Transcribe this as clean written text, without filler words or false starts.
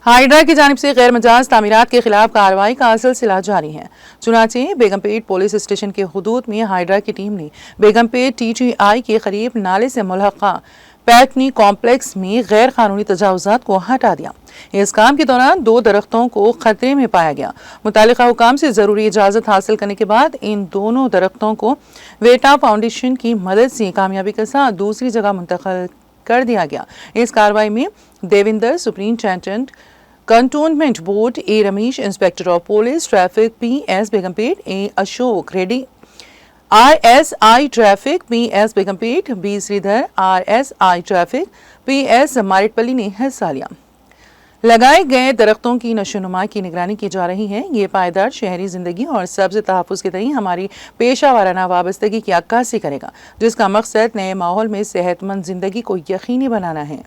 Hydra की जानिब से गैर मजाज तामीरात के खिलाफ कार्रवाई का सिलसिला जारी है। चुनाचे बेगमपेट पुलिस स्टेशन के हुदूद में हाइड्रा की टीम ने बेगमपेट TTI के करीब नाले से मुल्हका पैटनी कॉम्प्लेक्स में गैर कानूनी तजावुजात को हटा दिया। इस काम के दौरान 2 दरख्तों को खतरे में पाया गया। मुतालिका हुकाम से जरूरी इजाजत हासिल करने के बाद इन दोनों दरख्तों को वेटा फाउंडेशन की मदद से कामयाबी के साथ दूसरी जगह मुंतकिल कर दिया गया। इस कार्रवाई में Devinder superintendent cantonment board A Ramesh, inspector of police traffic PS Begumpet A Ashok Reddy, RSI traffic PS Begumpet B Sridhar, RSI traffic PS Marredpally ने हिस्सा लिया। लगाए गए दरख्तों की नशोनुमा की निगरानी की जा रही है। ये पायदार शहरी जिंदगी और सब्ज तहफ़्फ़ुज़ के तहत हमारी पेशा वाराना वाबस्तगी की अक्कासी करेगा, जिसका मकसद नए माहौल में सेहतमंद जिंदगी को यकीनी बनाना है।